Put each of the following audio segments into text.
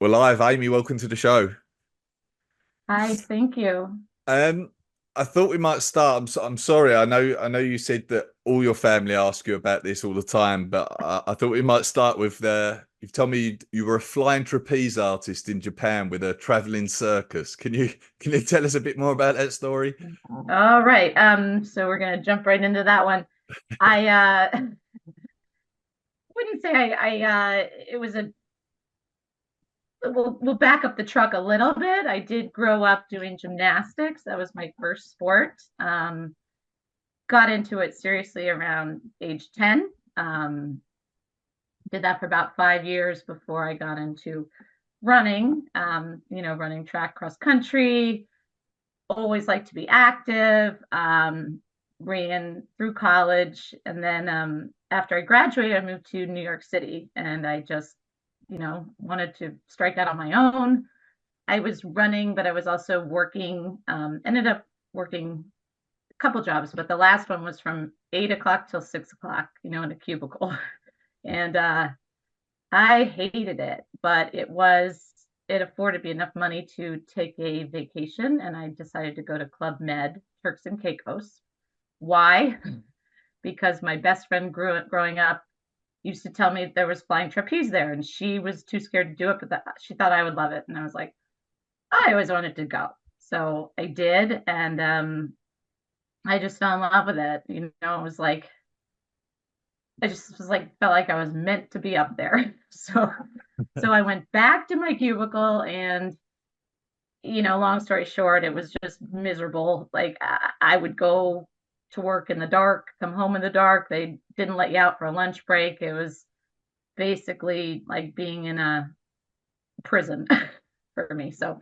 We're live. Amy, welcome to the show. Hi, thank you. Um, I thought we might start. I'm sorry. I know you said that all your family ask you about this all the time, but I thought we might start with you've told me you were a flying trapeze artist in Japan with a traveling circus. Can you tell us a bit more about that story? All right. So we're gonna jump right into that one. I wouldn't say it was a we'll back up the truck a little bit. I did grow up doing gymnastics. That was my first sport. Got into it seriously around age 10. Did that for about 5 years before I got into running, running track cross country. Always liked to be active. Ran through college, and then after I graduated, I moved to New York City, and I just, wanted to strike out on my own. I was running, but I was also working. Ended up working a couple jobs, but the last one was from 8 o'clock till 6 o'clock, in a cubicle, and I hated it, but it afforded me enough money to take a vacation, and I decided to go to Club Med, Turks and Caicos. Why? Because my best friend growing up used to tell me there was flying trapeze there, and she was too scared to do it, but she thought I would love it, and I was like, I always wanted to go, so I did, and I just fell in love with it. It was like I just was like felt like I was meant to be up there. So I went back to my cubicle, and long story short, it was just miserable. Like I would go to work in the dark, come home in the dark. They didn't let you out for a lunch break. It was basically like being in a prison for me. So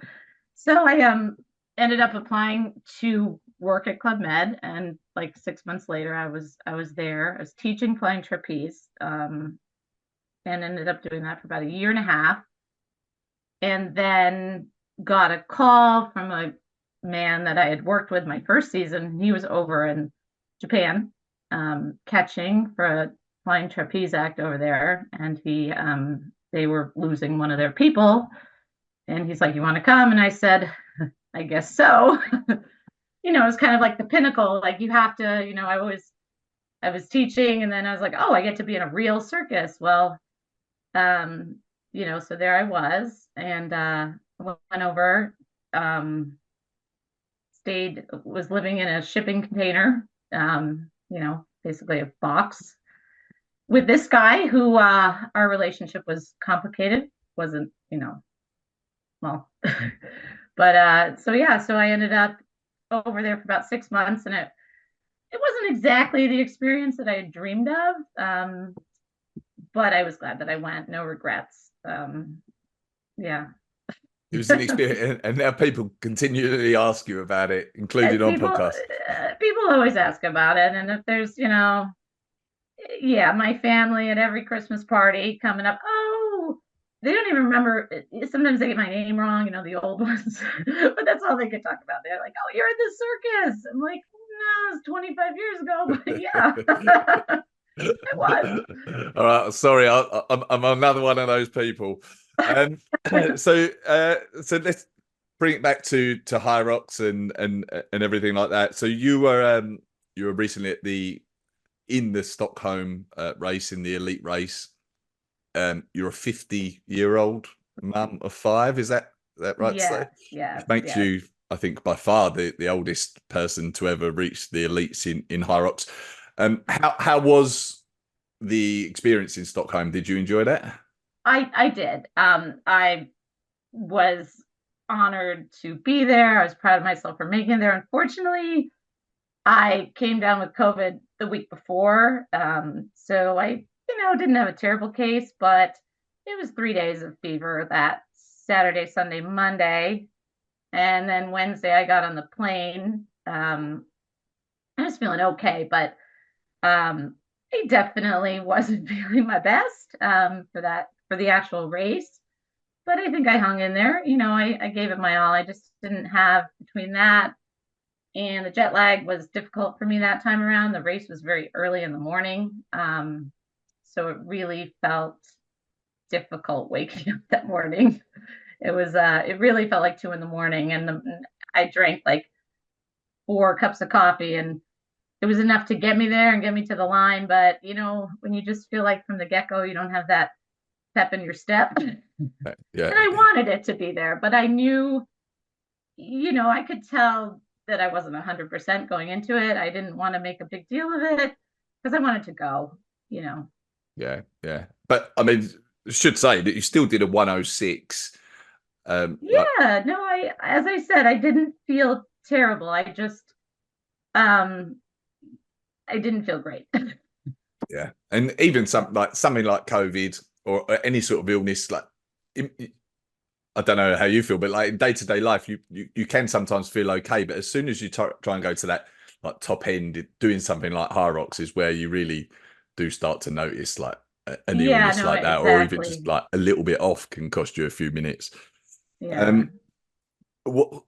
I ended up applying to work at Club Med, and like 6 months later I was there. I was teaching flying trapeze, and ended up doing that for about a year and a half, and then got a call from a man that I had worked with my first season. He was over in Japan, catching for a flying trapeze act over there, and they were losing one of their people, and he's like, "You want to come?" And I said, "I guess so." It was kind of like the pinnacle. Like you have to, I was teaching, and then I was like, "Oh, I get to be in a real circus." Well, um, so there I was, and went over, um, was living in a shipping container, basically a box with this guy who our relationship was complicated, wasn't, well, but so yeah, so I ended up over there for about 6 months, and it wasn't exactly the experience that I had dreamed of. But I was glad that I went, no regrets. Yeah. It was an experience, and now people continually ask you about it, including on people podcasts. people always ask about it, and if there's, yeah, my family at every Christmas party coming up, oh, they don't even remember. Sometimes they get my name wrong, the old ones, but that's all they could talk about. They're like, oh, you're at the circus. I'm like, no, it's 25 years ago, but yeah, it was. All right, sorry, I'm another one of those people. Um, so let's bring it back to HYROX and everything like that. So you were recently in the Stockholm race, in the elite race. You're a 50-year-old mum of five. Is that right to say? Yes, yes, Which makes yes. you, I think, by far the oldest person to ever reach the elites in HYROX. How was the experience in Stockholm? Did you enjoy that? I did. I was honored to be there. I was proud of myself for making it there. Unfortunately, I came down with COVID the week before. So I, didn't have a terrible case, but it was 3 days of fever that Saturday, Sunday, Monday. And then Wednesday, I got on the plane. I was feeling okay, but I definitely wasn't feeling my best for the actual race. But I think I hung in there. I gave it my all. I just didn't have between that and the jet lag was difficult for me that time around. The race was very early in the morning. So it really felt difficult waking up that morning. It really felt like 2 in the morning, and I drank like 4 cups of coffee, and it was enough to get me there and get me to the line. But when you just feel like from the get-go you don't have that pep in your step, and Yeah. I wanted it to be there, but I knew, I could tell that I wasn't 100% going into it. I didn't want to make a big deal of it because I wanted to go. Yeah, yeah. But I mean, should say that you still did a 106. Like, Yeah, no, as I said, I didn't feel terrible. Um, I didn't feel great. yeah, and even something like COVID or any sort of illness, like I don't know how you feel, but like in day-to-day life, you can sometimes feel okay, but as soon as you try and go to that like top end, doing something like HYROX is where you really do start to notice like an Yeah, illness no, like that, or even exactly. just like a little bit off can cost you a few minutes. Yeah. Um, what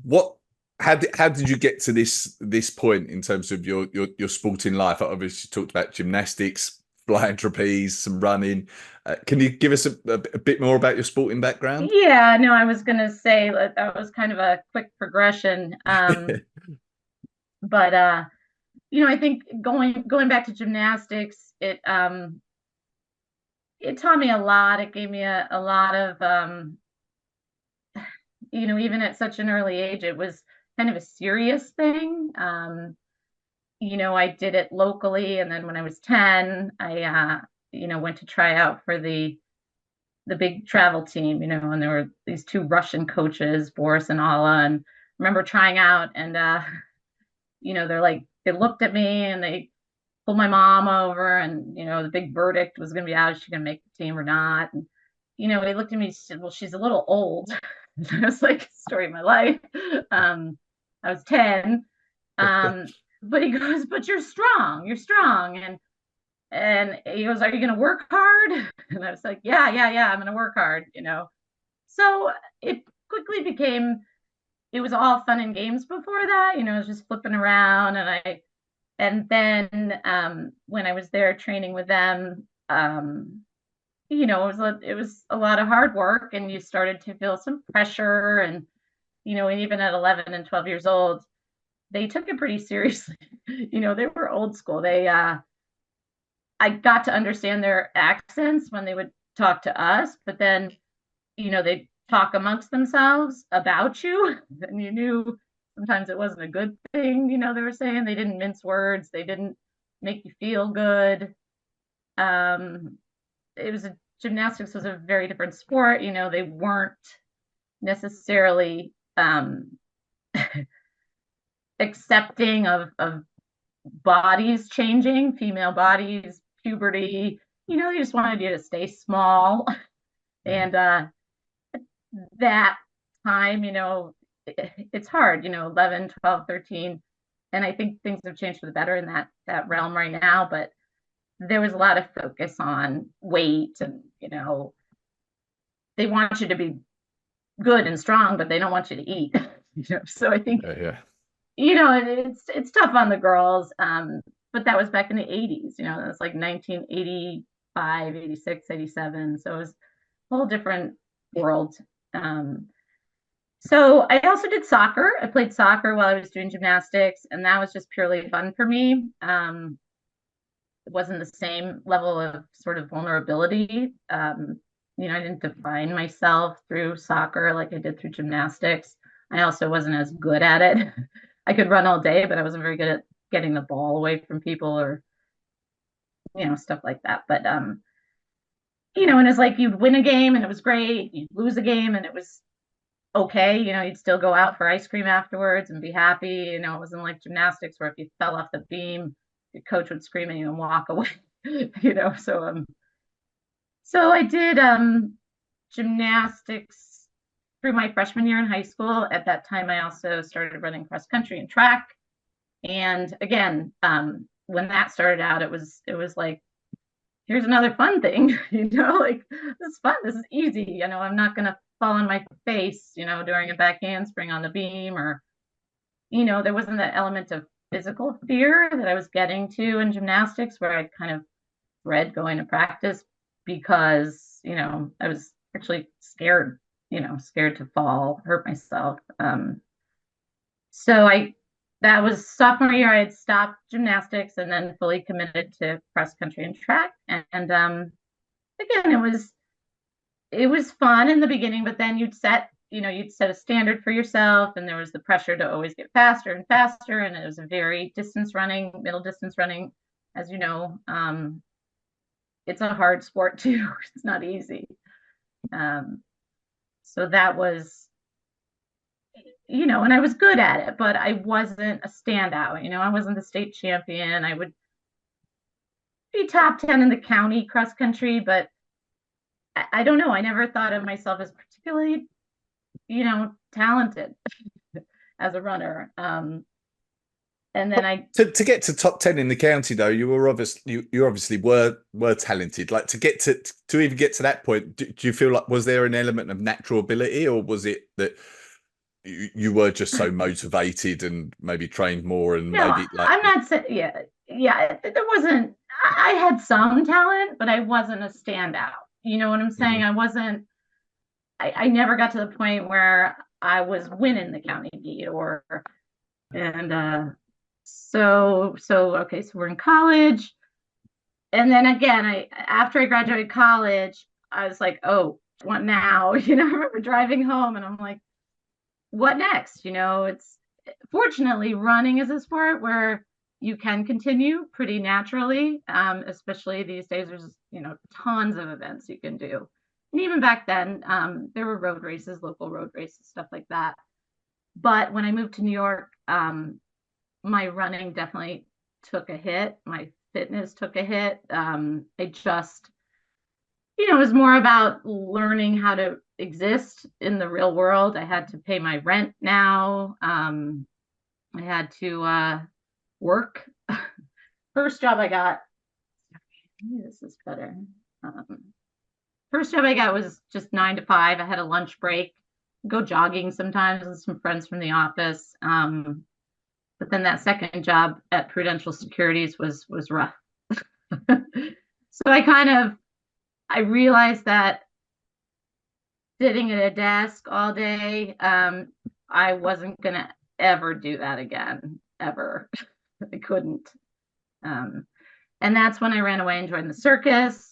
what how did you get to this point in terms of your sporting life? I obviously talked about gymnastics, flying trapeze, some running. Can you give us a bit more about your sporting background? Yeah, no, I was gonna say that was kind of a quick progression. But I think going back to gymnastics, it taught me a lot. It gave me a lot of even at such an early age, it was kind of a serious thing. I did it locally, and then when I was 10, I went to try out for the big travel team, and there were these 2 Russian coaches, Boris and Alla, and I remember trying out, and they looked at me and they pulled my mom over, and the big verdict was going to be out, is she going to make the team or not? And they looked at me and said, well, she's a little old. I was like, story of my life. I was 10. But he goes, but you're strong. And he goes, are you going to work hard? And I was like, yeah, I'm going to work hard. So it quickly became, it was all fun and games before that. It was just flipping around. And then when I was there training with them, it was a lot of hard work, and you started to feel some pressure, and even at 11 and 12 years old, they took it pretty seriously. They were old school. I got to understand their accents when they would talk to us, but then, they talk amongst themselves about you, and you knew sometimes it wasn't a good thing, they were saying. They didn't mince words, they didn't make you feel good. Um, it was gymnastics was a very different sport. They weren't necessarily accepting of bodies changing, female bodies, puberty. They just wanted you to stay small. And that time, it's hard, 11, 12, 13. And I think things have changed for the better in that realm right now. But there was a lot of focus on weight, and, they want you to be good and strong, but they don't want you to eat. So I think, Yeah, it's tough on the girls. But that was back in the 80s, it was like 1985, 86, 87. So it was a whole different world. So I also did soccer. I played soccer while I was doing gymnastics, and that was just purely fun for me. It wasn't the same level of sort of vulnerability. I didn't define myself through soccer like I did through gymnastics. I also wasn't as good at it. I could run all day, but I wasn't very good at getting the ball away from people, or stuff like that. But and it's like you'd win a game and it was great. You'd lose a game and it was okay. You'd still go out for ice cream afterwards and be happy. It wasn't like gymnastics where if you fell off the beam, your coach would scream at you and walk away. So I did gymnastics through my freshman year in high school. At that time, I also started running cross country and track. And again, when that started out, it was like, here's another fun thing, like, this is fun, this is easy, I'm not gonna fall on my face, during a back handspring on the beam, or there wasn't that element of physical fear that I was getting to in gymnastics, where I kind of dread going to practice. because, I was actually scared, scared to fall, hurt myself. So that was sophomore year. I had stopped gymnastics and then fully committed to cross country and track. And again, it was fun in the beginning, but then you'd set a standard for yourself, and there was the pressure to always get faster and faster. And it was a very middle distance running, as you know. It's a hard sport too. It's not easy. So that was, and I was good at it, but I wasn't a standout. I wasn't the state champion. I would be top 10 in the county cross country, but I don't know. I never thought of myself as particularly, talented as a runner. And then to get to top 10 in the county, though, you obviously were talented. Like, to even get to that point, do you feel like, was there an element of natural ability, or was it that you were just so motivated and maybe trained more and no, maybe like, I'm not saying, yeah, there wasn't, I had some talent, but I wasn't a standout. You know what I'm saying? Mhm. I never got to the point where I was winning the county beat okay, so we're in college. And then again, after I graduated college, I was like, oh, what now? I remember driving home and I'm like, what next? It's fortunately running is a sport where you can continue pretty naturally. Especially these days, there's, tons of events you can do. And even back then, there were road races, local road races, stuff like that. But when I moved to New York, my running definitely took a hit. My fitness took a hit. I just, it was more about learning how to exist in the real world. I had to pay my rent now. I had to work. First job I got, maybe this is better. First job I got was just 9 to 5. I had a lunch break, go jogging sometimes with some friends from the office. But then that second job at Prudential Securities was rough. So I realized that sitting at a desk all day, I wasn't gonna ever do that again, ever. I couldn't. And that's when I ran away and joined the circus.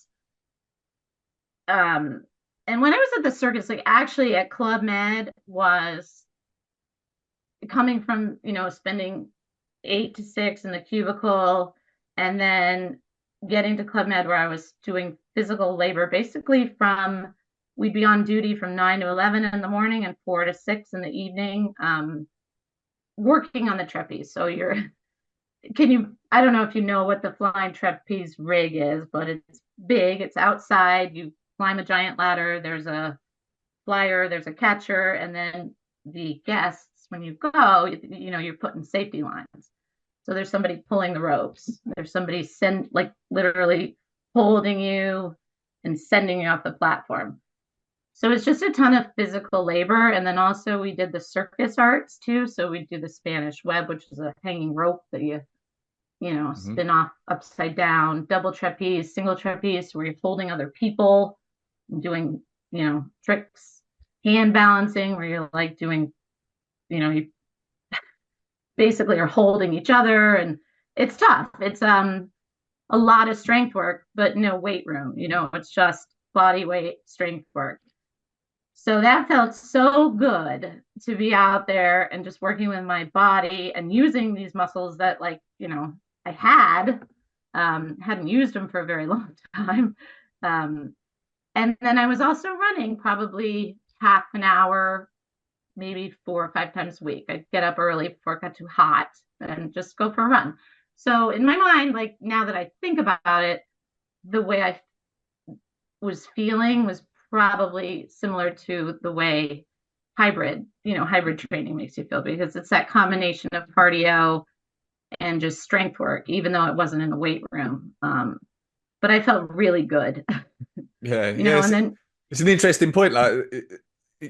And when I was at the circus, like actually at Club Med, was coming from, spending 8 to 6 in the cubicle, and then getting to Club Med where I was doing physical labor, basically we'd be on duty from 9 to 11 in the morning and 4 to 6 in the evening, working on the trapeze. So I don't know if you know what the flying trapeze rig is, but it's big, it's outside, you climb a giant ladder, there's a flyer, there's a catcher, and then the guests, when you go, you're put in safety lines. So there's somebody pulling the ropes. There's somebody literally holding you and sending you off the platform. So it's just a ton of physical labor. And then also we did the circus arts too. So we do the Spanish web, which is a hanging rope that you spin off upside down, double trapeze, single trapeze, where you're holding other people and doing, tricks, hand balancing, where you're like doing, you basically are holding each other, and it's tough. It's a lot of strength work, but no weight room, it's just body weight strength work. So that felt so good to be out there and just working with my body and using these muscles that I hadn't used them for a very long time. And then I was also running probably half an hour, maybe 4 or 5 times a week. I'd get up early before it got too hot and just go for a run. So in my mind, like now that I think about it, the way I was feeling was probably similar to the way hybrid training makes you feel, because it's that combination of cardio and just strength work, even though it wasn't in a weight room. But I felt really good. Yeah, And then it's an interesting point. Like,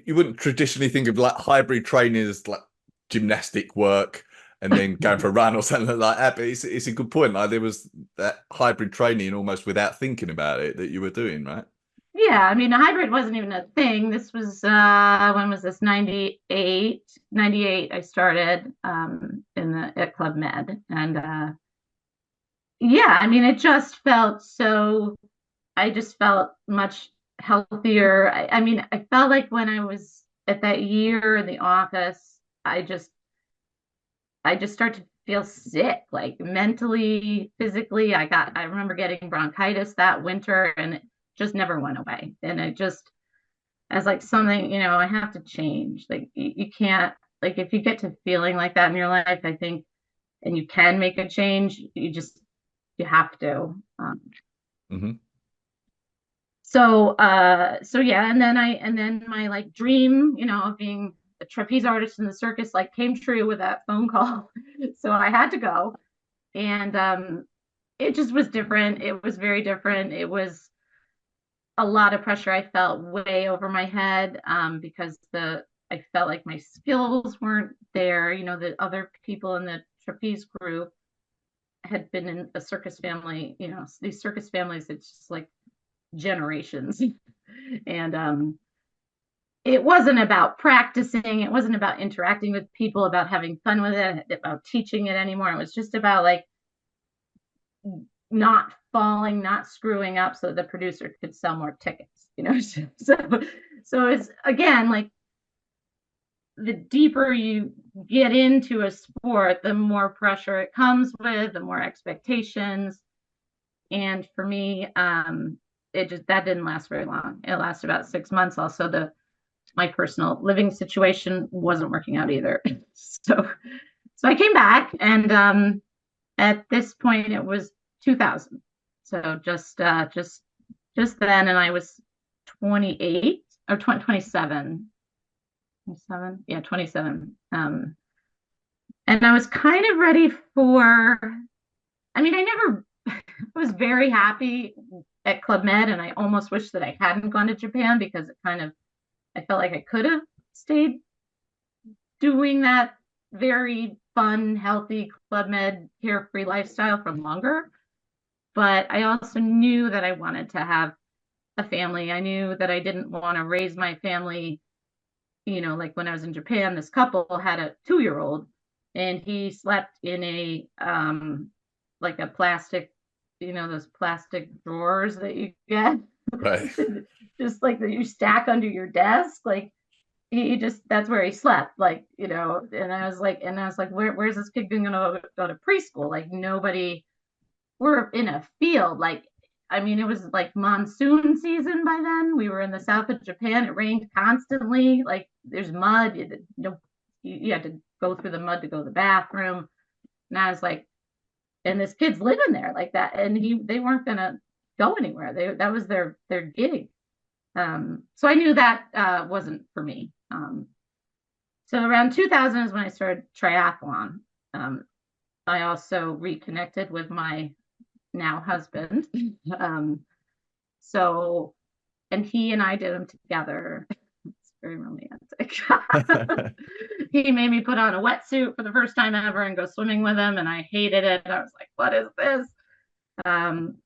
you wouldn't traditionally think of like hybrid training as like gymnastic work, and then going for a run or something like that. But it's a good point. Like there was that hybrid training almost without thinking about it that you were doing, right? Yeah, I mean, a hybrid wasn't even a thing. This was when was this? 98. 98 I started in the at Club Med. And yeah, I mean, it just felt so, I just felt much healthier. I mean, I felt like when I was at that year in the office, I just started to feel sick, like mentally, physically. I remember getting bronchitis that winter, and it just never went away. And it just, as like something, I have to change. Like you can't, like if you get to feeling like that in your life, I think, and you can make a change, you have to. Hmm. So yeah, and then my like dream, of being a trapeze artist in the circus like came true with that phone call. So I had to go. And it just was different. It was very different. It was a lot of pressure. I felt way over my head, because I felt like my skills weren't there. The other people in the trapeze group had been in a circus family. These circus families, it's just like generations. And it wasn't about practicing. It wasn't about interacting with people, about having fun with it, about teaching it anymore. It was just about like not falling, not screwing up so the producer could sell more tickets, so it's again like the deeper you get into a sport, the more pressure it comes with, the more expectations. And for me, it just that didn't last very long. It lasted about 6 months. Also, my personal living situation wasn't working out either. So I came back, and at this point it was 2000. So just then, and I was 28 or 20, 27. 27, yeah, 27. And I was kind of ready for, I mean, I never was very happy at Club Med, and I almost wish that I hadn't gone to Japan, because I felt like I could have stayed doing that very fun, healthy Club Med carefree lifestyle for longer. But I also knew that I wanted to have a family. I knew that I didn't want to raise my family. Like when I was in Japan, this couple had a 2-year-old, and he slept in a like a plastic, those plastic drawers that you get, Right. just like that you stack under your desk. Like he just, that's where he slept. Like, and I was like, where's this kid going to go to preschool? Like nobody, we're in a field. Like, I mean, it was like monsoon season by then. We were in the south of Japan. It rained constantly. Like there's mud. You had to go through the mud to go to the bathroom. And I was like, and this kid's living there like that. And they weren't gonna go anywhere. That was their gig. So I knew that wasn't for me. So around 2000 is when I started triathlon. I also reconnected with my now husband. Um, so, and he and I did them together. It's very romantic. He made me put on a wetsuit for the first time ever and go swimming with him, and I hated it. I was like, what is this? Um,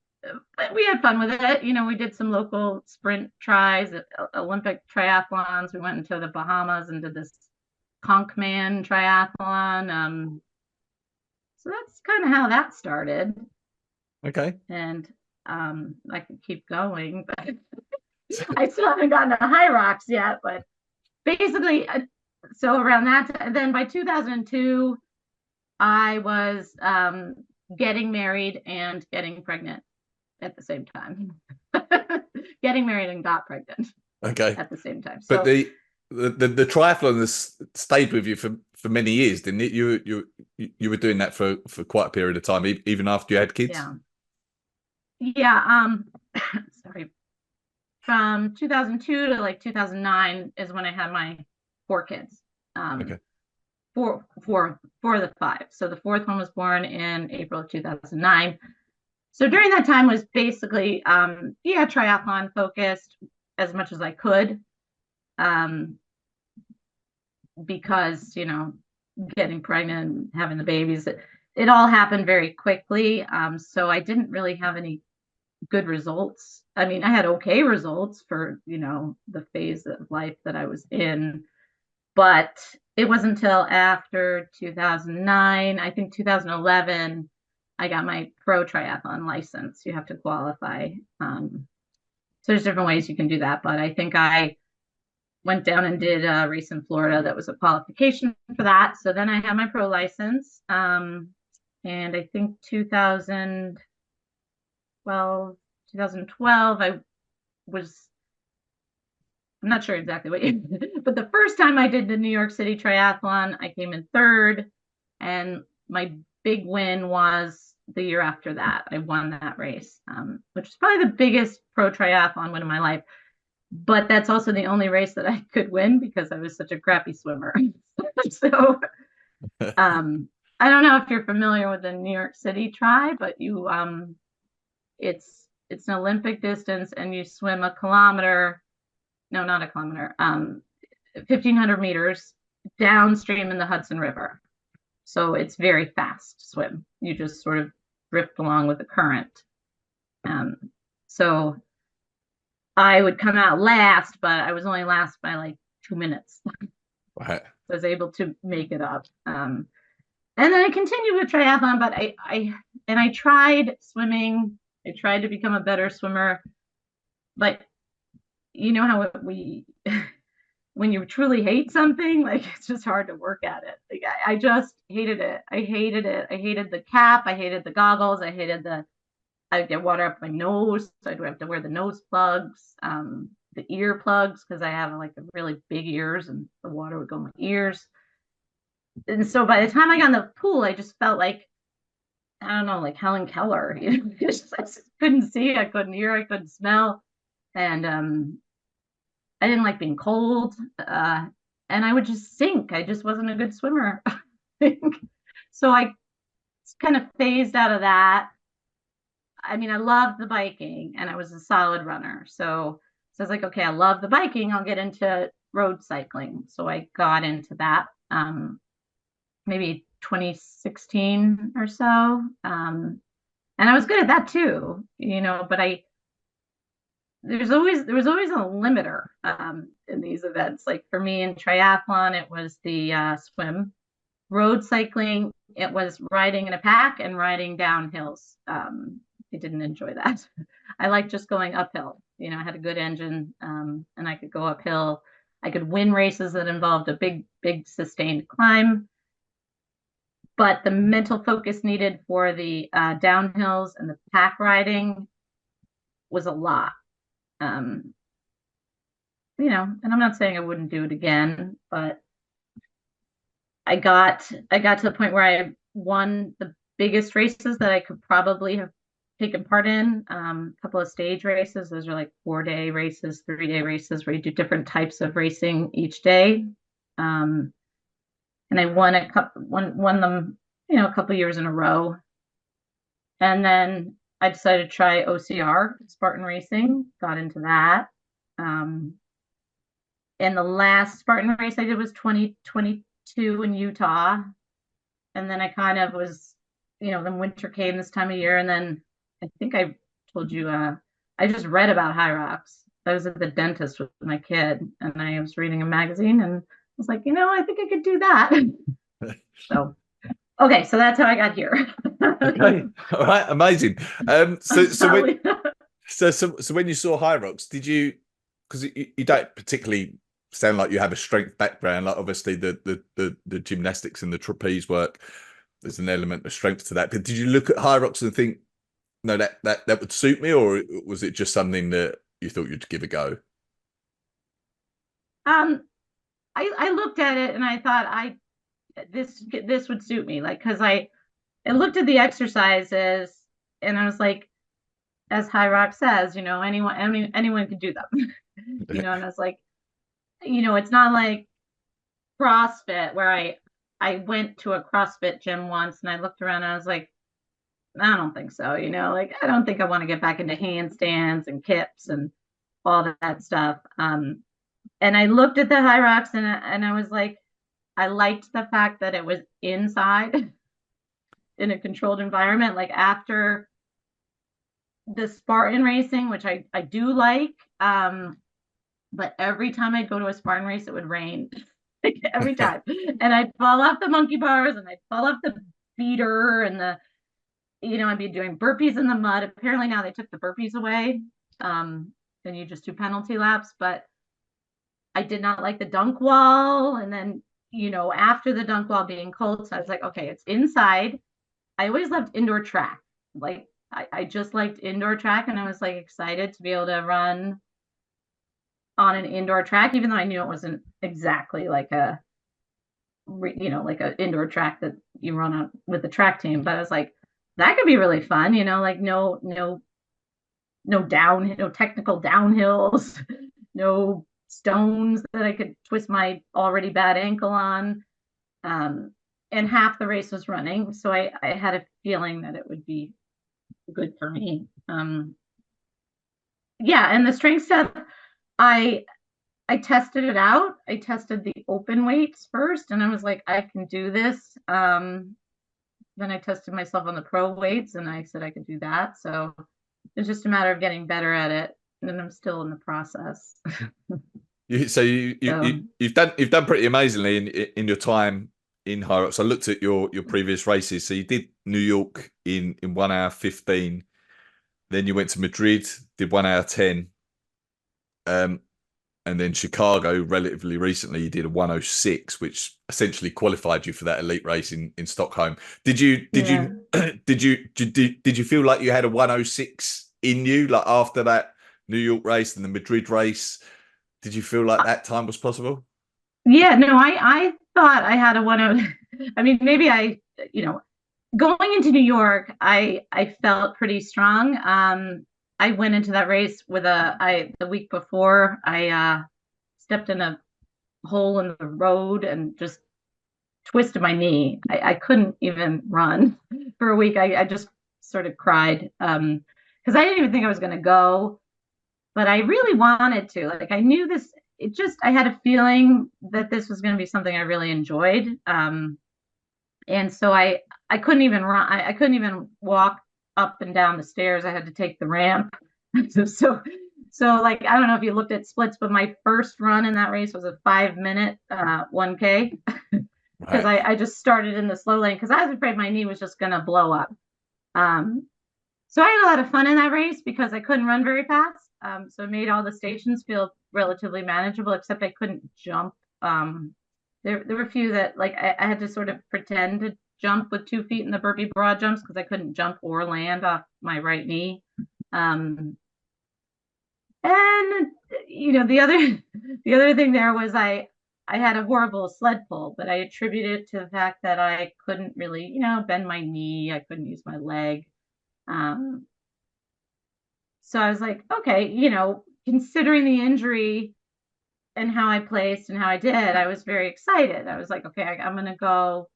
but we had fun with it. We did some local sprint tries, Olympic triathlons. We went into the Bahamas and did this Conkman triathlon. So that's kind of how that started. Okay. And I could keep going, but I still haven't gotten to HYROX yet. But basically, so around that, then by 2002, I was getting married and getting pregnant at the same time. Getting married and got pregnant Okay. at the same time. But So the triathlon has stayed with you for many years, didn't it? You were doing that for quite a period of time, even after you had kids. Yeah. Sorry. From 2002 to like 2009 is when I had my 4 kids. Okay. Four of the 5. So the 4th one was born in April of 2009. So during that time was basically, triathlon focused as much as I could, because getting pregnant and having the babies. It all happened very quickly. So I didn't really have any good results. I mean, I had okay results for, the phase of life that I was in, but it wasn't until after 2009, I think 2011, I got my pro triathlon license. You have to qualify. So there's different ways you can do that, but I think I went down and did a race in Florida that was a qualification for that. So then I had my pro license. And I think 2012, I was, I'm not sure exactly what year, but the first time I did the New York City Triathlon, I came in third. And my big win was the year after that. I won that race, which is probably the biggest pro triathlon win of my life. But that's also the only race that I could win because I was such a crappy swimmer. So I don't know if you're familiar with the New York City Tri, but it's an Olympic distance and you swim a kilometer, no, not a kilometer, 1,500 meters downstream in the Hudson River. So it's very fast swim. You just sort of drift along with the current. So I would come out last, but I was only last by like 2 minutes. Right. I was able to make it up. And then I continued with triathlon, but I tried swimming. I tried to become a better swimmer, but you know how when you truly hate something, like it's just hard to work at it. Like I just hated it. I hated it. I hated the cap. I hated the goggles. I'd get water up my nose, so I'd have to wear the nose plugs, the ear plugs, because I have like really big ears and the water would go in my ears. And so by the time I got in the pool, I just felt like, I don't know, like Helen Keller. I just couldn't see, I couldn't hear, I couldn't smell. And I didn't like being cold. And I would just sink. I just wasn't a good swimmer. So I kind of phased out of that. I mean, I loved the biking and I was a solid runner. So I was like, okay, I love the biking. I'll get into road cycling. So I got into that maybe 2016 or so. And I was good at that too, but there was always a limiter in these events. Like for me in triathlon, it was the swim. Road cycling, it was riding in a pack and riding down hills. I didn't enjoy that. I liked just going uphill. I had a good engine, and I could go uphill. I could win races that involved a big sustained climb. But the mental focus needed for the downhills and the pack riding was a lot. And I'm not saying I wouldn't do it again, but I got to the point where I won the biggest races that I could probably have taken part in. A couple of stage races. Those are like 4-day races, 3-day races where you do different types of racing each day. And I won them, a couple years in a row. And then I decided to try OCR, Spartan Racing, got into that. And the last Spartan race I did was 2022 in Utah. And then I kind of was, then winter came this time of year. And then I think I told you, I just read about HYROX. I was at the dentist with my kid and I was reading a magazine and I was like, I think I could do that. So, okay. So that's how I got here. Okay. All right. Amazing. So when you saw HYROX, did you, because you don't particularly sound like you have a strength background, like obviously the gymnastics and the trapeze work, there's an element of strength to that. But did you look at HYROX and think, no, that would suit me, or was it just something that you thought you'd give a go? I looked at it and I thought this would suit me, like, because I looked at the exercises and I was like, as HYROX says, anyone can do them. And I was like, it's not like CrossFit where I went to a CrossFit gym once and I looked around and I was like, I don't think so, like I don't think I want to get back into handstands and kips and all that stuff. And I looked at the HYROX and I was like, I liked the fact that it was inside in a controlled environment. Like after the Spartan racing, which I do like, but every time I'd go to a Spartan race, it would rain. Like every time. And I'd fall off the monkey bars and I'd fall off the beater and I'd be doing burpees in the mud. Apparently now they took the burpees away. Then you just do penalty laps, but I did not like the dunk wall. And then, after the dunk wall being cold, so I was like, okay, it's inside. I always loved indoor track. Like I just liked indoor track, and I was like excited to be able to run on an indoor track, even though I knew it wasn't exactly like like an indoor track that you run on with the track team. But I was like, that could be really fun, like no technical downhills, no stones that I could twist my already bad ankle on. And half the race was running. So I had a feeling that it would be good for me. Yeah, and the strength stuff, I I tested it out. I tested the open weights first, and I was like, I can do this. Then I tested myself on the pro weights, and I said I could do that. So it's just a matter of getting better at it, and I'm still in the process. So So you've done pretty amazingly in your time in HYROX. I looked at your previous races. So you did New York in 1 hour 15. Then you went to Madrid, did 1 hour 10. Um, and then Chicago relatively recently you did a 106, which essentially qualified you for that elite race in Stockholm. Did you yeah, did you feel like you had a 106 in you, like after that New York race and the Madrid race? Did you feel like that time was possible? yeah. No, I thought I had a 1. I mean, maybe you know, going into New York, I felt pretty strong. I went into that race with the week before I stepped in a hole in the road and just twisted my knee. I couldn't even run for a week. I just sort of cried because I didn't even think I was going to go, but I really wanted to. Like I knew this. I had a feeling that this was going to be something I really enjoyed. And so I couldn't even run. I couldn't even walk up and down the stairs. I had to take the ramp. so so like I don't know if you looked at splits, but my first run in that race was a 5 minute 1K because Right. I just started in the slow lane because I was afraid my knee was just gonna blow up. Um, so I had a lot of fun in that race because I couldn't run very fast. So it made all the stations feel relatively manageable, except I couldn't jump. There were a few that like I had to sort of pretend to jump with 2 feet in the burpee broad jumps because I couldn't jump or land off my right knee. Um, and the other thing there was I had a horrible sled pull, but I attributed it to the fact that I couldn't really, bend my knee. I couldn't use my leg. Um, so I was like, okay, considering the injury and how I placed and how I did, I was very excited. I was like, okay, I'm going to go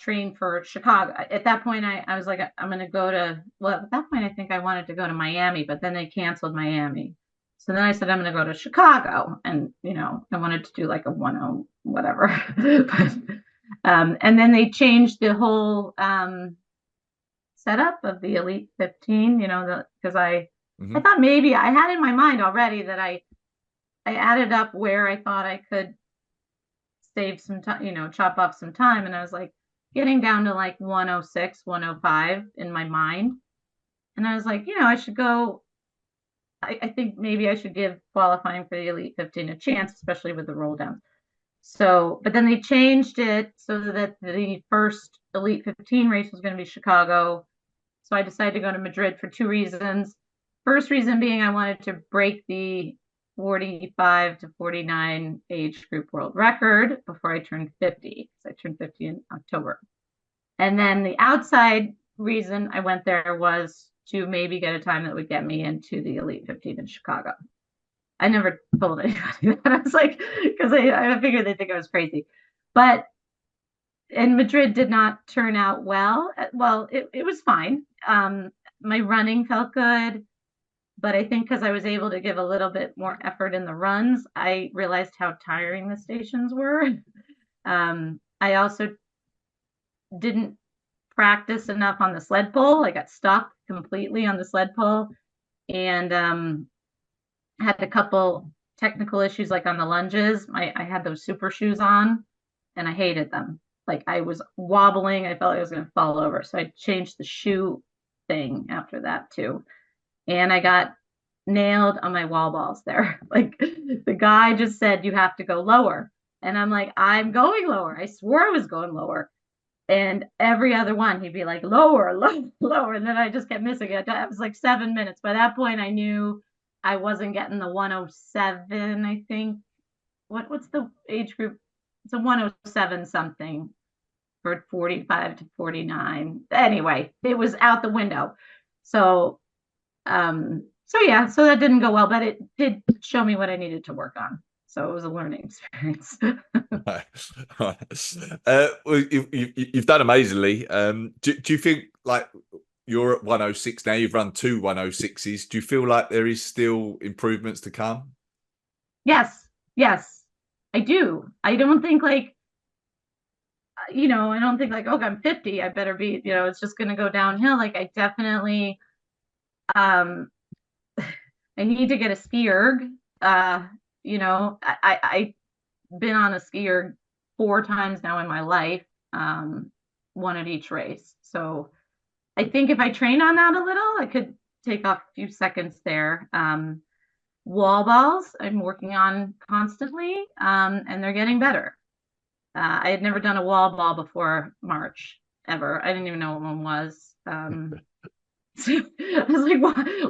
train for Chicago. At that point, I was like, I'm going to go to, well, at that point, I think I wanted to go to Miami, but then they canceled Miami. So then I said, I'm going to go to Chicago. And, I wanted to do like a 1-0, whatever. And then they changed the whole setup of the Elite 15, because I Hmm. thought maybe I had in my mind already that I added up where I thought I could save some time, chop off some time. And I was like getting down to like 106, 105 in my mind. And I was like, I should go. I think maybe I should give qualifying for the Elite 15 a chance, especially with the roll down. So, but then they changed it so that the first Elite 15 race was going to be Chicago. So I decided to go to Madrid for two reasons. First reason being I wanted to break the 45 to 49 age group world record before I turned 50, because I turned 50 in October. And then the outside reason I went there was to maybe get a time that would get me into the Elite 15 in Chicago. I never told anybody that. I was like, because I figured they'd think I was crazy. But and Madrid did not turn out well. Well, it was fine. My running felt good, but I think because I was able to give a little bit more effort in the runs, I realized how tiring the stations were. I also didn't practice enough on the sled pull. I got stuck completely on the sled pull, and had a couple technical issues like on the lunges. I had those super shoes on and I hated them. Like I was wobbling. I felt like I was going to fall over. So I changed the shoe thing after that too. And I got nailed on my wall balls there. Like the guy just said, you have to go lower. And I'm like, I'm going lower. I swore I was going lower. And every other one, he'd be like, lower, lower, lower. And then I just kept missing it. It was like 7 minutes. By that point, I knew I wasn't getting the 107, I think. What's the age group? It's a 107 something for 45 to 49. Anyway, it was out the window. So so yeah, so that didn't go well, but it did show me what I needed to work on. So it was a learning experience. Well, you've done amazingly. Do you think like you're at 106 now? You've run 2 106s. Do you feel like there is still improvements to come? Yes, yes, I do. I don't think like, I don't think like, okay, I'm 50, I better be, it's just going to go downhill. Like I definitely, um, I need to get a ski erg. I've been on a ski erg 4 times now in my life, one at each race. So I think if I train on that a little, I could take off a few seconds there. Wall balls, I'm working on constantly, and they're getting better. I had never done a wall ball before March ever. I didn't even know what one was. So I was like,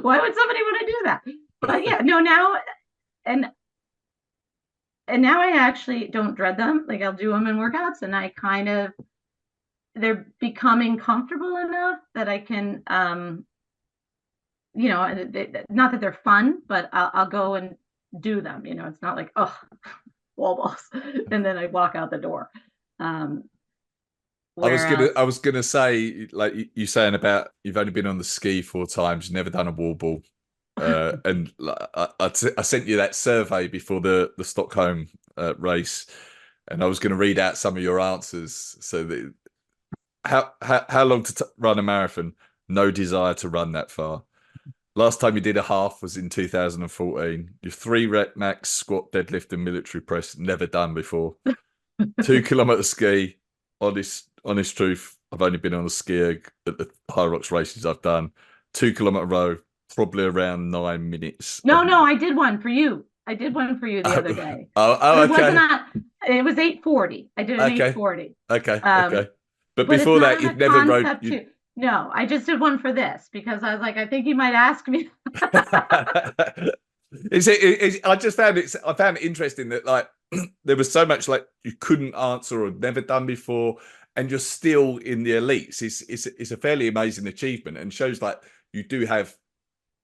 why would somebody want to do that? But yeah, no, now and now I actually don't dread them. Like I'll do them in workouts, and I kind of they're becoming comfortable enough that I can, not that they're fun, but I'll go and do them. It's not like, oh, wall balls, and then I walk out the door. Whereas, I was gonna say, like you saying about you've only been on the ski 4 times, never done a wall ball, and I sent you that survey before the Stockholm race, and I was going to read out some of your answers. So that how long to run a marathon? No desire to run that far. Last time you did a half was in 2014. Your 3 rep max squat, deadlift, and military press never done before. 2 kilometer ski. Honest truth. I've only been on a ski at the HYROX races I've done. 2 kilometer row, probably around 9 minutes. no, I did one for you. I did one for you the other day. Oh, It wasn't okay. it was 8:40. I did an Okay. 8:40. Okay. Um, Okay. But but it's before not that, in the you've never rode. concept too. No, I just did one for this because I was like, I think you might ask me. I just found it. I found it interesting that like there was so much like you couldn't answer or never done before, and you're still in the elites. It's a fairly amazing achievement, and shows like you do have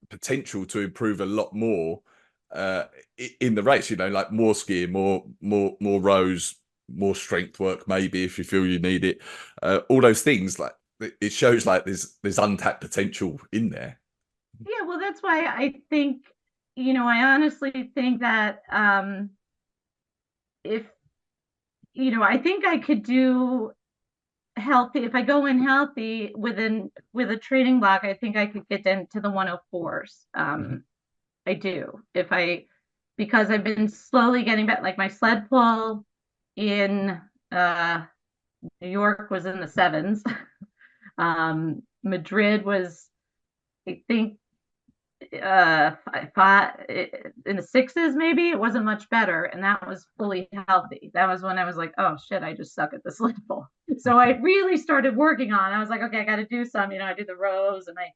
potential to improve a lot more in the race. Like more skiing, more rows, more strength work, maybe if you feel you need it. All those things, like it shows like there's untapped potential in there. Yeah, well, that's why I think, I honestly think that if, I think I could do healthy if I go in healthy with a training block. I think I could get into the 104s. I do because I've been slowly getting back. Like my sled pull in New York was in the sevens. Madrid was, I think, five in the sixes. Maybe it wasn't much better, and that was fully healthy. That was when I was like, oh shit, I just suck at the sled pull. So I really started working on. I was like, okay, I got to do some. I do the rows, and I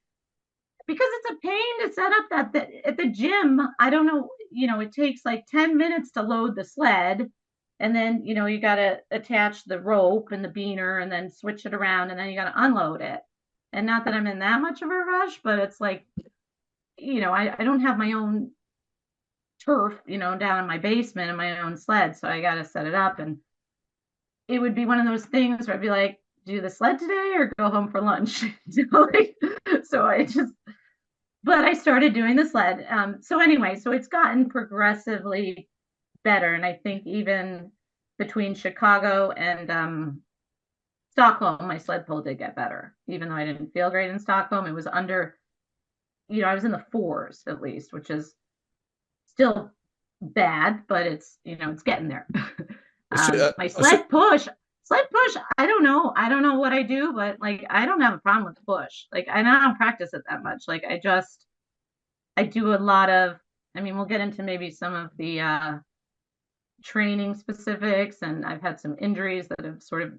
because it's a pain to set up that at the gym. I don't know. It takes like 10 minutes to load the sled. And then, you got to attach the rope and the beaner and then switch it around and then you got to unload it. And not that I'm in that much of a rush, but it's like, I don't have my own turf, down in my basement in my own sled. So I got to set it up. And it would be one of those things where I'd be like, do the sled today or go home for lunch? So but I started doing the sled. So anyway, so it's gotten progressively better. And I think even between Chicago and Stockholm, my sled pull did get better. Even though I didn't feel great in Stockholm, it was under, I was in the fours at least, which is still bad, but it's getting there. My sled push, I don't know what I do, but like I don't have a problem with push. Like I don't practice it that much. Like I do a lot of, we'll get into maybe some of the training specifics, and I've had some injuries that have sort of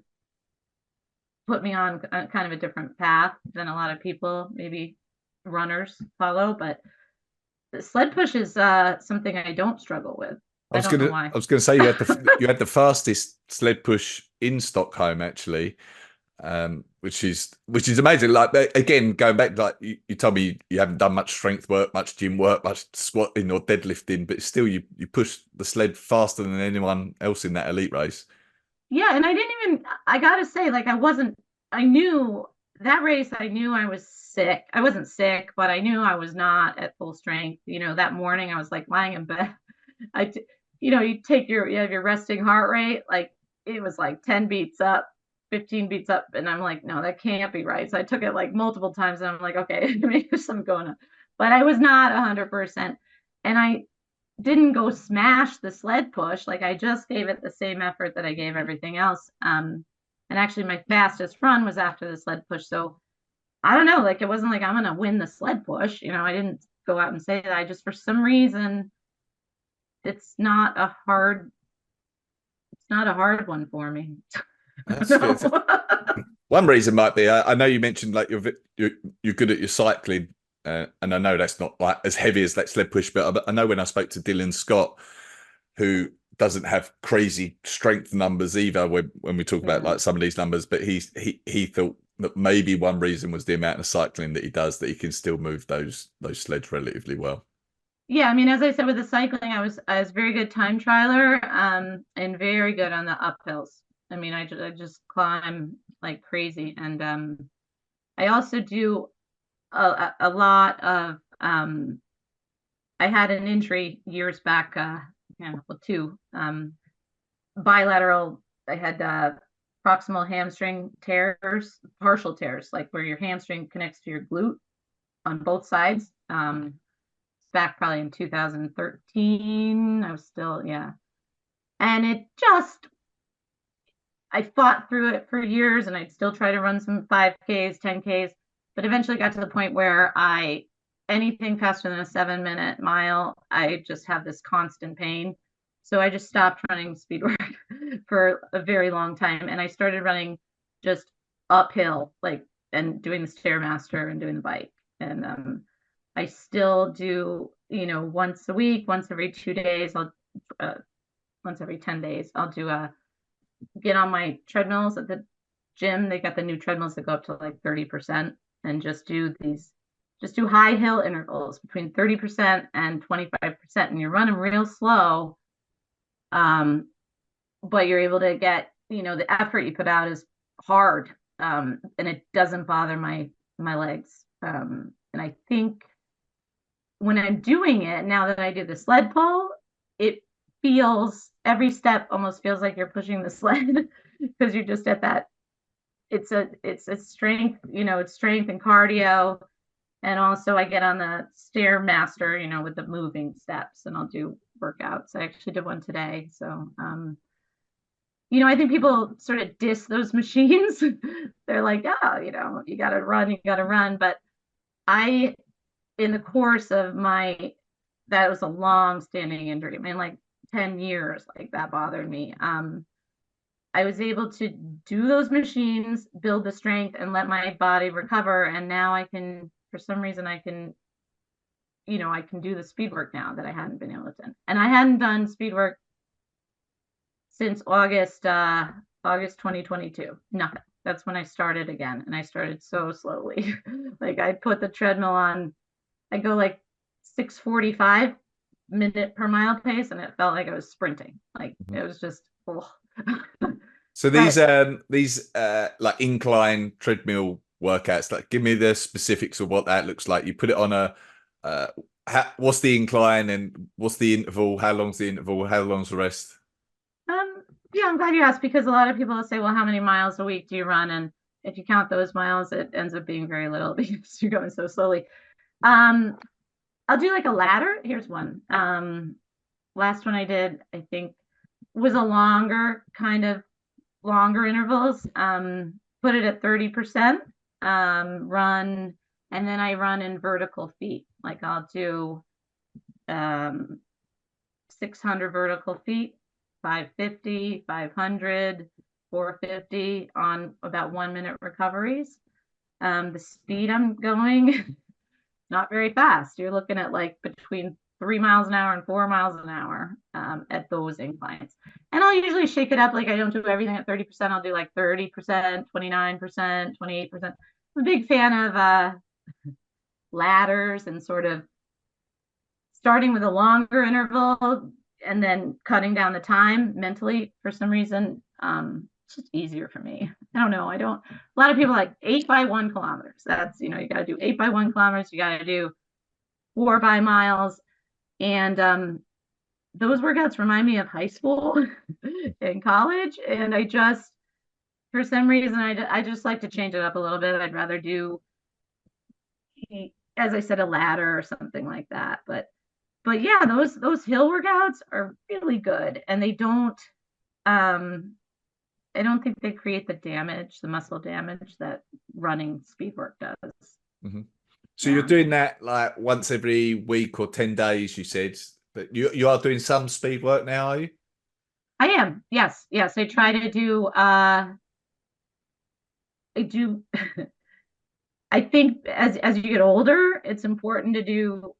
put me on kind of a different path than a lot of people, maybe runners follow, but the sled push is something I don't struggle with. I don't know why. I was gonna say you had the fastest sled push in Stockholm actually, which is amazing. Like again, going back, like you told me you haven't done much strength work, much gym work, much squatting or deadlifting, but still you push the sled faster than anyone else in that elite race. Yeah, and I gotta say, like I knew that race, I knew I was sick. I wasn't sick, but I knew I was not at full strength. That morning I was like lying in bed. You have your resting heart rate, like it was like 10 beats up, 15 beats up, and I'm like, no, that can't be right. So I took it like multiple times, and I'm like, okay, maybe there's something going on. But I was not 100%, and I didn't go smash the sled push. Like I just gave it the same effort that I gave everything else. And actually my fastest run was after the sled push. So I don't know, like it wasn't like I'm gonna win the sled push. I didn't go out and say that. I just, for some reason, it's not a hard one for me. That's good. One reason might be I know you mentioned like you're good at your cycling, and I know that's not like as heavy as that sled push, but I know when I spoke to Dylan Scott, who doesn't have crazy strength numbers either when we talk about like some of these numbers, but he thought that maybe one reason was the amount of cycling that he does, that he can still move those sleds relatively well. Yeah, as I said, with the cycling, I was very good time trialer, and very good on the uphills. I just climb like crazy, and I also do a lot of I had an injury years back, two bilateral. I had proximal hamstring tears, partial tears, like where your hamstring connects to your glute on both sides. Back probably in 2013. I was still, yeah. And I fought through it for years, and I'd still try to run some 5Ks, 10Ks, but eventually got to the point where anything faster than a 7-minute mile, I just have this constant pain. So I just stopped running speed work for a very long time. And I started running just uphill, and doing the Stairmaster and doing the bike. And I still do, once a week, once every 2 days, once every 10 days, I'll get on my treadmills at the gym. They got the new treadmills that go up to like 30%, and just do high hill intervals between 30% and 25%. And you're running real slow. But you're able to get, the effort you put out is hard. And it doesn't bother my legs. And I think when I'm doing it, now that I do the sled pull, every step almost feels like you're pushing the sled, because you're just at that. It's a strength, it's strength and cardio. And also I get on the Stairmaster, with the moving steps, and I'll do workouts. I actually did one today. So, I think people sort of diss those machines. They're like, oh, you got to run. But in the course of that was a long standing injury. Like 10 years, like that bothered me. I was able to do those machines, build the strength, and let my body recover. And now for some reason, I can do the speed work now that I hadn't been able to. And I hadn't done speed work since August 2022. Nothing. That's when I started again. And I started so slowly. Like I put the treadmill on, I go like 6:45 minute per mile pace, and it felt like I was sprinting. Like it was just, oh. So these like incline treadmill workouts, like give me the specifics of what that looks like. You put it on what's the incline and what's the interval? How long's the interval? How long's the rest? Yeah, I'm glad you asked because a lot of people will say, well, how many miles a week do you run? And if you count those miles, it ends up being very little because you're going so slowly. Um, I'll do like a ladder. Here's one. Last one I did, I think, was a longer kind of longer intervals. Put it at 30%. Run, and then I run in vertical feet. Like I'll do 600 vertical feet, 550, 500, 450 on about 1 minute recoveries. The speed I'm going, not very fast. You're looking at like between 3 miles an hour and 4 miles an hour at those inclines. And I'll usually shake it up. Like I don't do everything at 30%. I'll do like 30%, 29%, 28%. I'm a big fan of ladders and sort of starting with a longer interval and then cutting down the time mentally for some reason. It's just easier for me. I don't know. A lot of people like 8 by 1 kilometers. That's, you got to do 8 by 1 kilometers. You got to do 4 by miles. And those workouts remind me of high school and college. And for some reason, I just like to change it up a little bit. I'd rather do, as I said, a ladder or something like that. But yeah, those hill workouts are really good, and they don't. I don't think they create the muscle damage that running speed work does. Mm-hmm. So you're Yeah, doing that like once every week or 10 days, you said, but you are doing some speed work now, are you? I am. Yes, yes. I try to do. I do. I think as you get older, it's important to do.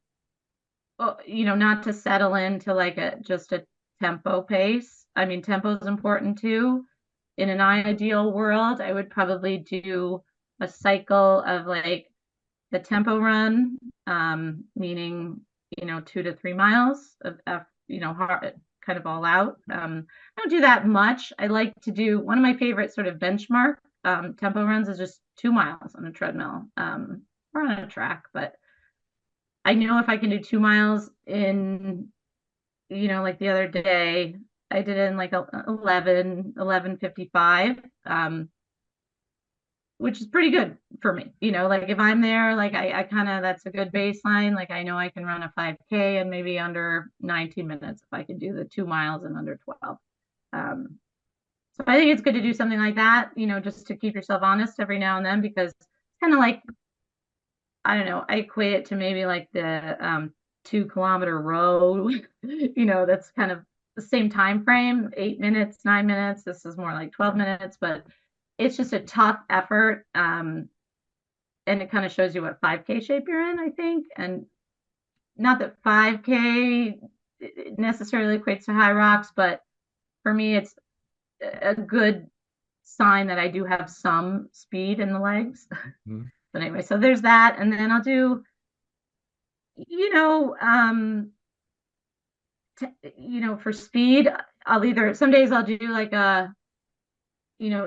Not to settle into like just a tempo pace. I mean, tempo is important too. In an ideal world, I would probably do a cycle of like the tempo run, meaning 2 to 3 miles of hard, kind of all out. I don't do that much. I like to do one of my favorite sort of benchmark tempo runs is just 2 miles on a treadmill or on a track. But I know if I can do 2 miles in, like the other day, I did it in like 11:55, which is pretty good for me. Like if I'm there, like I kind of, that's a good baseline. Like I know I can run a 5K in maybe under 19 minutes if I can do the 2 miles in under 12. So I think it's good to do something like that, just to keep yourself honest every now and then, because it's kind of like, I don't know, I equate it to maybe like the 2 kilometer row, that's kind of the same time frame, 8 minutes, 9 minutes. This is more like 12 minutes, but it's just a tough effort. And it kind of shows you what 5K shape you're in, I think. And not that 5K necessarily equates to HYROX, but for me, it's a good sign that I do have some speed in the legs. Mm-hmm. But anyway, so there's that. And then I'll do, you know, um, for speed, some days I'll do like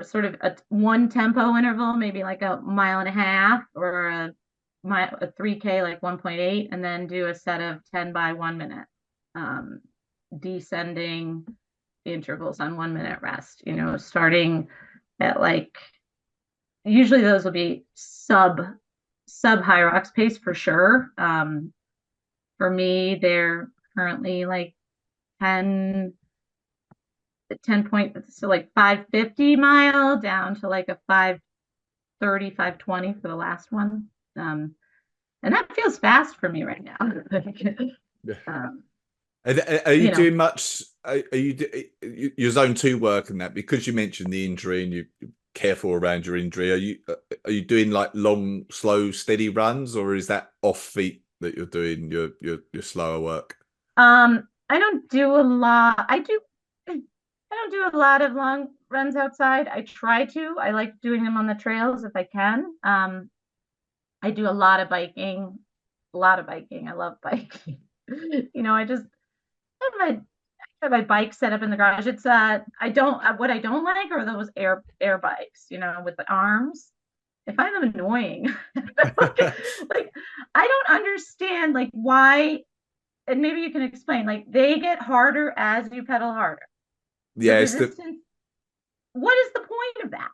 sort of a one tempo interval, maybe like a mile and a half or a 3K, like 1.8, and then do a set of 10 by 1 minute, descending intervals on 1 minute rest, starting at like, usually those will be sub HYROX pace for sure. For me, they're currently like 10 so like 550 mile down to like a 530, 520 for the last one. And that feels fast for me right now. Yeah. um, Are you you know, doing much? Are you your zone two work and that? Because you mentioned the injury and you're careful around your injury. Are you doing like long, slow, steady runs, or is that off feet that you're doing your slower work? I don't do a lot. I don't do a lot of long runs outside. I try to. I like doing them on the trails if I can. I do a lot of biking. A lot of biking. I love biking. I just have my bike set up in the garage. It's I don't what I don't like are those air bikes, with the arms. I find them annoying. Like I don't understand like why, and maybe you can explain, like they get harder as you pedal harder. The Yeah, it's the resistance, what is the point of that?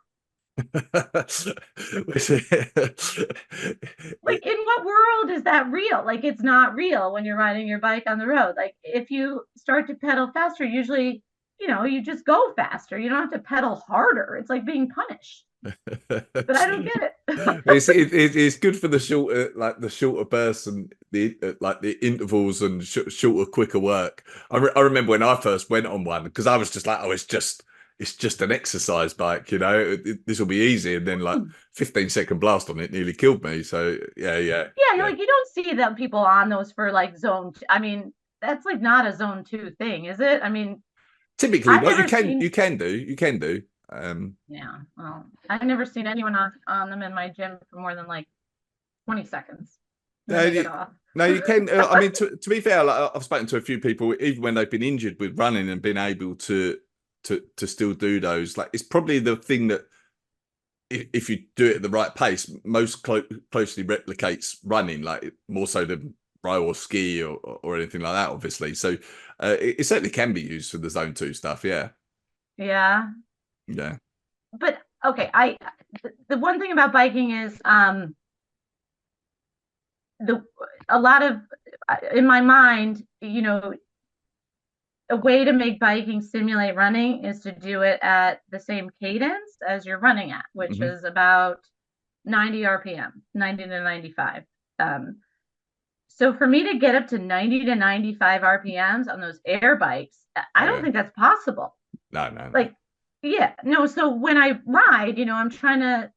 Like, in what world is that real? Like, it's not real when you're riding your bike on the road. Like, if you start to pedal faster, usually, you just go faster. You don't have to pedal harder. It's like being punished. But I don't get it. it's good for the shorter, like the shorter bursts and the like the intervals and shorter, quicker work. I remember when I first went on one, because I was just like, oh, it's just an exercise bike, this will be easy, and then like 15-second blast on it nearly killed me. So Yeah, yeah. like, you don't see them people on those for like I mean, that's like not a zone 2 thing, is it? I mean, Typically, I've not. never seen, You can do. yeah, well, I've never seen anyone on them in my gym for more than like 20 seconds. And No, then they get off. no, you can. I mean, to be fair, like, I've spoken to a few people, even when they've been injured with running and been able to still do those. Like, it's probably the thing that if you do it at the right pace, most closely replicates running, like more so than row or ski or anything like that. Obviously, so it certainly can be used for the zone 2 stuff. Yeah, Yeah. yeah. But okay, the one thing about biking is the a lot of in my mind, a way to make biking simulate running is to do it at the same cadence as you're running at, which Hmm. is about 90 RPM, 90 to 95. So for me to get up to 90 to 95 RPMs on those air bikes, I Oh don't yeah. think that's possible. No, no, no. Like, yeah, no. So when I ride, I'm trying to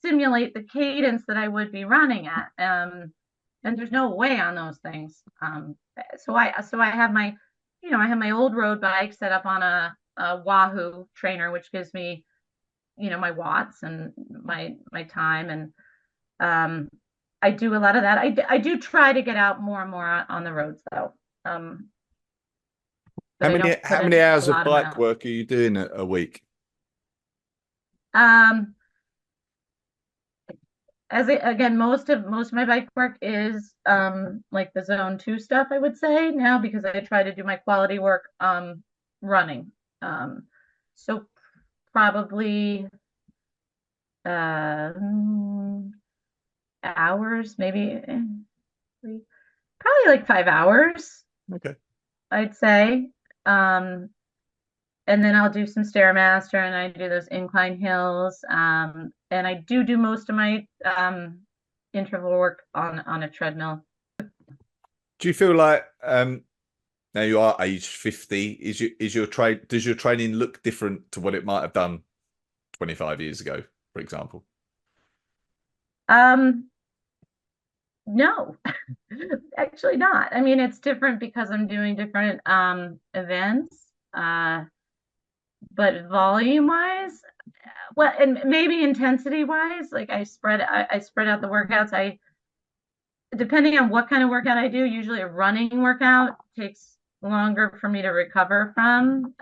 simulate the cadence that I would be running at. And there's no way on those things. So I have my old road bike set up on a Wahoo trainer, which gives me, my watts and my time. And I do a lot of that. I do try to get out more and more on the roads though. Um, but How I many don't put how many in a hours of lot of bike miles. work are you doing a week? Um, again, most of my bike work is like the zone 2 stuff, I would say now, because I try to do my quality work running. So probably uh hours, maybe probably like 5 hours, Okay. I'd say. Um and then I'll do some stairmaster, and I do those incline hills. And I do most of my interval work on a treadmill. Do you feel like now you are age 50, is your trade does your training look different to what it might have done 25 years ago, for example? Um, no, actually not. I mean, it's different because I'm doing different events. But volume wise, well, and maybe intensity wise, like I spread out the workouts. Depending on what kind of workout I do, usually a running workout takes longer for me to recover from.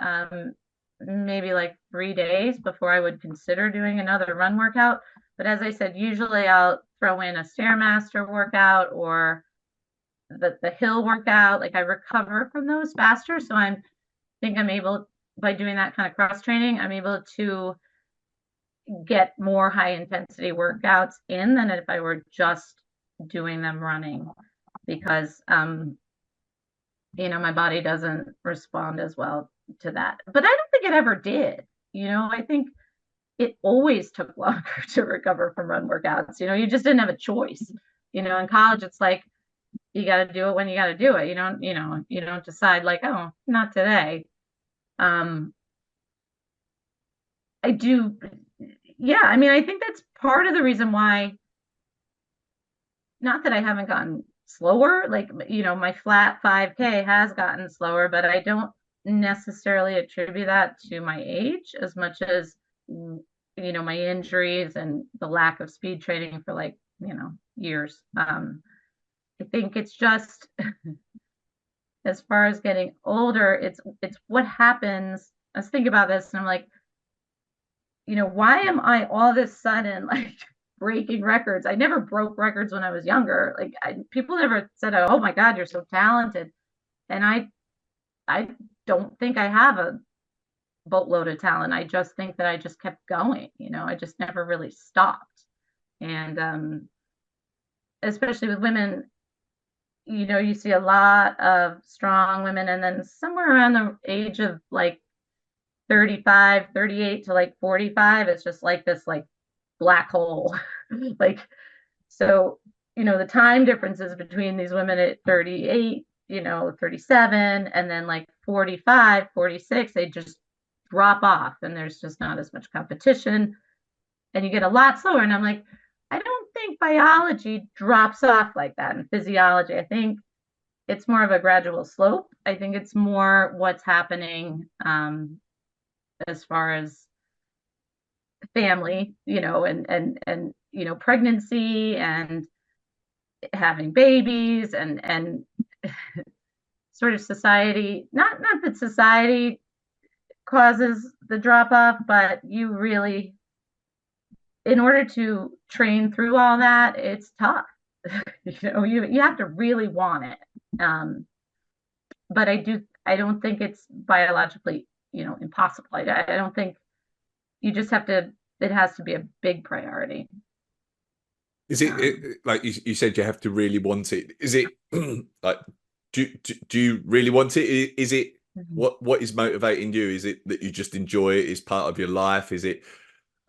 Maybe like 3 days before I would consider doing another run workout. But as I said, usually I'll throw in a stairmaster workout or the hill workout. Like, I recover from those faster. So I'm able, by doing that kind of cross training, I'm able to get more high intensity workouts in than if I were just doing them running, because my body doesn't respond as well to that. But I don't think it ever did. I think it always took longer to recover from run workouts. You just didn't have a choice. In college, it's like you got to do it when you got to do it. You don't decide like, oh, not today. Um, I do. Yeah, I mean, I think that's part of the reason why. Not that I haven't gotten slower, like, my flat 5K has gotten slower, but I don't necessarily attribute that to my age as much as my injuries and the lack of speed training for, like, years. I think it's just as far as getting older, it's what happens. I was thinking about this and I'm like, why am I all of a sudden like breaking records? I never broke records when I was younger. Like, people never said, "Oh my God, you're so talented," and I don't think I have boatload of talent. I just think that I just kept going, I just never really stopped. And especially with women, you see a lot of strong women, and then somewhere around the age of like 35, 38 to like 45, it's just like this like black hole. Like, so, the time differences between these women at 38, 37, and then like 45, 46, they just drop off and there's just not as much competition and you get a lot slower. And I'm like, I don't think biology drops off like that in physiology. I think it's more of a gradual slope. I think it's more what's happening as far as family, and pregnancy and having babies and sort of society. Not that society causes the drop off, but you really, in order to train through all that, it's tough. You have to really want it. But I don't think it's biologically, impossible. I don't think you just have to, it has to be a big priority. Is it like you said, you have to really want it? Is it like do you really want it? Is it Mhm. what is motivating you? Is it that you just enjoy it? Is part of your life? Is it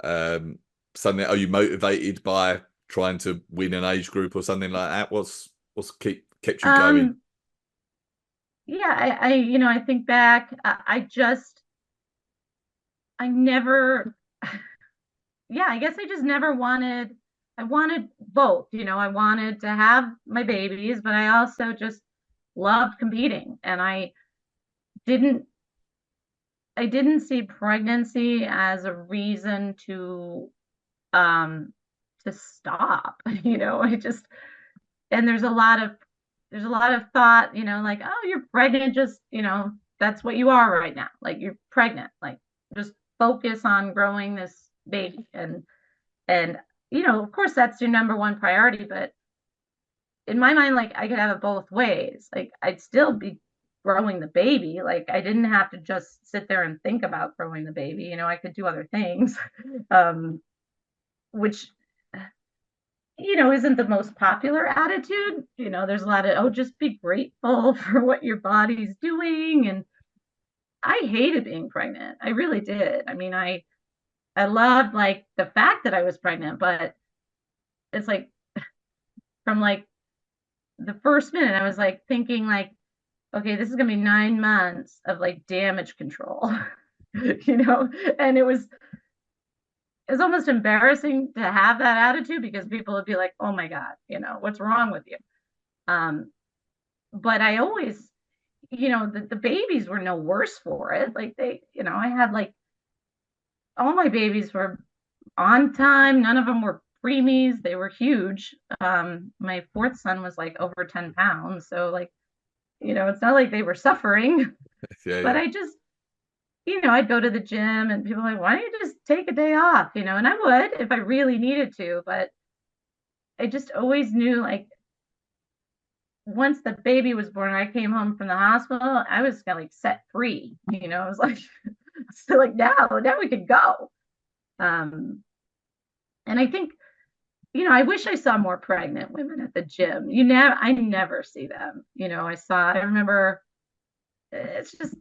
um something? Are you motivated by trying to win an age group or something like that? What's kept you going? Um, yeah, I think back, I never, yeah, I guess I just never I wanted both, I wanted to have my babies, but I also just loved competing. And didn't, I didn't see pregnancy as a reason um, to stop, I just, and there's a lot of thought, like, oh, you're pregnant, just, that's what you are right now. Like, you're pregnant, like, just focus on growing this baby. And of course that's your number one priority, but in my mind, like, I could have it both ways. Like, I'd still be growing the baby. Like, I didn't have to just sit there and think about growing the baby. I could do other things, um, which isn't the most popular attitude. There's a lot of, oh, just be grateful for what your body's doing. And I hated being pregnant. I really did. I mean, I loved like the fact that I was pregnant, but it's like from like the first minute, I was like thinking like, okay, this is gonna be 9 months of like damage control, and it's almost embarrassing to have that attitude because people would be like, oh my God, what's wrong with you? Um, but I always, the babies were no worse for it. Like I had like all my babies were on time. None of them were preemies. They were huge. My fourth son was like over 10 pounds. So like, it's not like they were suffering, Yeah, but yeah. I just, I'd go to the gym and people were like, why don't you just take a day off? And I would if I really needed to, but I just always knew like once the baby was born, I came home from the hospital, I was like set free. I was like, so like now we could go. Um, and I think, I wish I saw more pregnant women at the gym. I never see them. I remember it's just,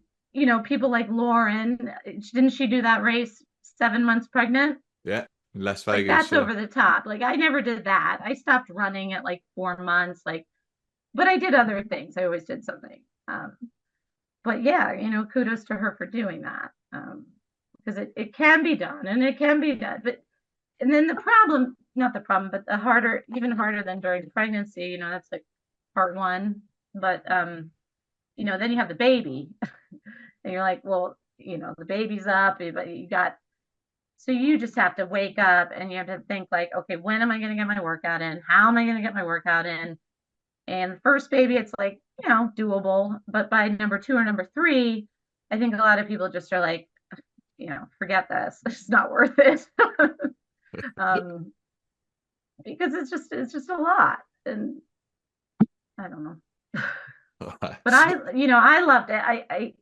people like Lauren, didn't she do that race 7 months pregnant? Yeah, Las Like Vegas. that's Yeah. over the top. Like I never did that. I stopped running at like 4 months. Like, but I did other things. I always did something. But yeah, kudos to her for doing that. Because it can be done and it can be done. But and then the problem, not the problem, but the harder, even harder than during pregnancy, that's like part one. But then you have the baby and you're like, well, the baby's up, but you got, so you just have to wake up and you have to think like, okay, when am I going to get my workout in? How am I going to get my workout in? And the first baby, it's like, doable. But by number two or number three, I think a lot of people just are like, forget this. It's not worth it. um, because it's just a lot. And I don't know. All right. But I loved it.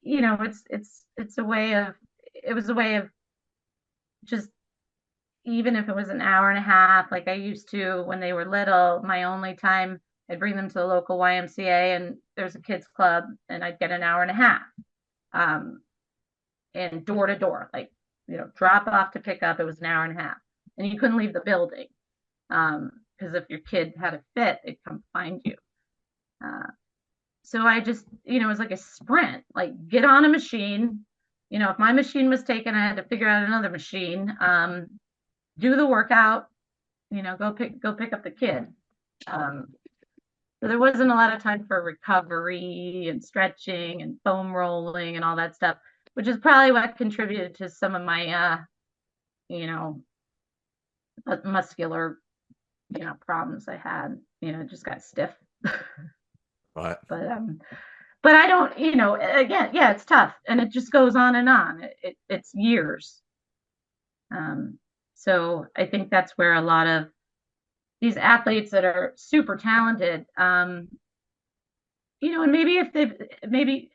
it's a way of, it was a way of just, even if it was an hour and a half, like I used to when they were little, my only time, I'd bring them to the local YMCA and there's a kids club and I'd get an hour and a half. Um, and door to door, like, drop off to pick up, it was an hour and a half. And you couldn't leave the building. Because if your kid had a fit, they'd come find you. So I just, it was like a sprint, like get on a machine. If my machine was taken, I had to figure out another machine, do the workout, go pick up the kid. So there wasn't a lot of time for recovery and stretching and foam rolling and all that stuff, which is probably what contributed to some of my, muscular, problems I had. Just got stiff. Right. But I don't, again, yeah, it's tough, and it just goes on and on. It's years. So I think that's where a lot of these athletes that are super talented, and maybe if maybe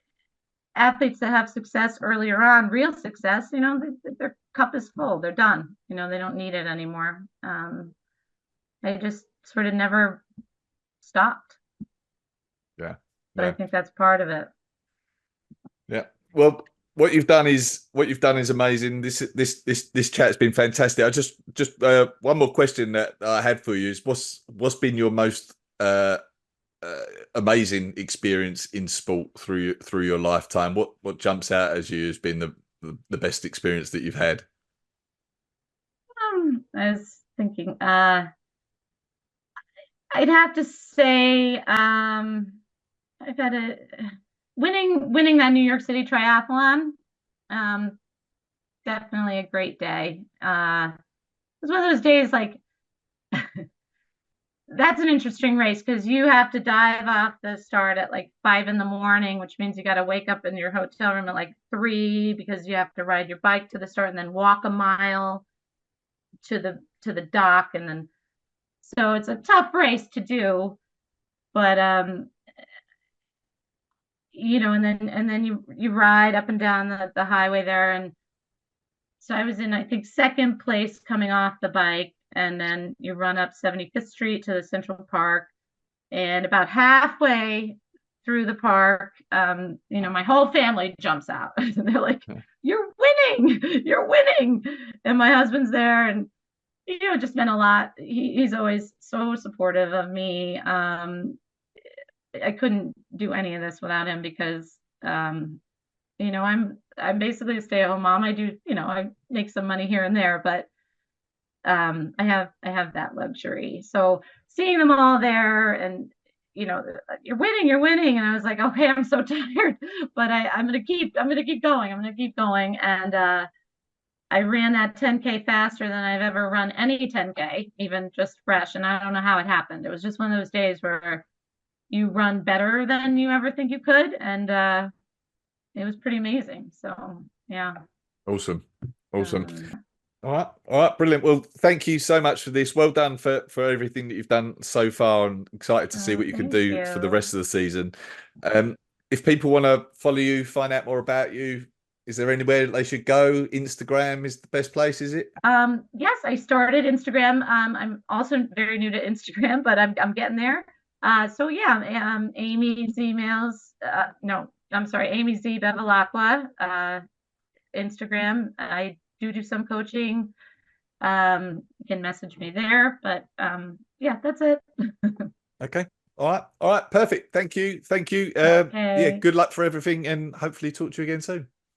athletes that have success earlier on, real success, their cup is full, they're done, they don't need it anymore. I just sort of never stopped. Yeah. But I think that's part of it. Yeah. Well, what you've done is amazing. This chat's been fantastic. I just one more question that I had for you is what's been your most amazing experience in sport through your lifetime? What jumps out as you has been the best experience that you've had? I was thinking, I'd have to say, I've had a winning that New York City triathlon. Definitely a great day. It was one of those days, like, that's an interesting race because you have to dive off the start at like 5 a.m, which means you got to wake up in your hotel room at like 3 because you have to ride your bike to the start and then walk a mile to the dock, and then so it's a tough race to do, but and then you ride up and down the highway there, and so I was in, I think, second place coming off the bike, and then you run up 75th Street to the Central Park, and about halfway through the park, my whole family jumps out. They're like, "You're winning! You're winning!" And my husband's there, and it just meant a lot. He's always so supportive of me. I couldn't do any of this without him because, I'm basically a stay-at-home mom. I do, I make some money here and there, but I have that luxury. So seeing them all there, and you're winning, and I was like, okay, I'm so tired, but I'm gonna keep going. And I ran that 10K faster than I've ever run any 10K, even just fresh. And I don't know how it happened. It was just one of those days where you run better than you ever think you could, and it was pretty amazing. So yeah. Awesome. All right, brilliant. Well, thank you so much for this. Well done for everything that you've done so far, and excited to see what you can do for the rest of the season. If people want to follow you, find out more about you, is there anywhere they should go? Instagram is the best place, is it? Yes, I started Instagram. I'm also very new to Instagram, but I'm getting there. So yeah, Amy's emails. No, I'm sorry, Amy Z Bevilacqua. Instagram. I do some coaching. You can message me there, but yeah, that's it. Okay. All right, perfect. Thank you. Okay. Yeah, good luck for everything, and hopefully talk to you again soon.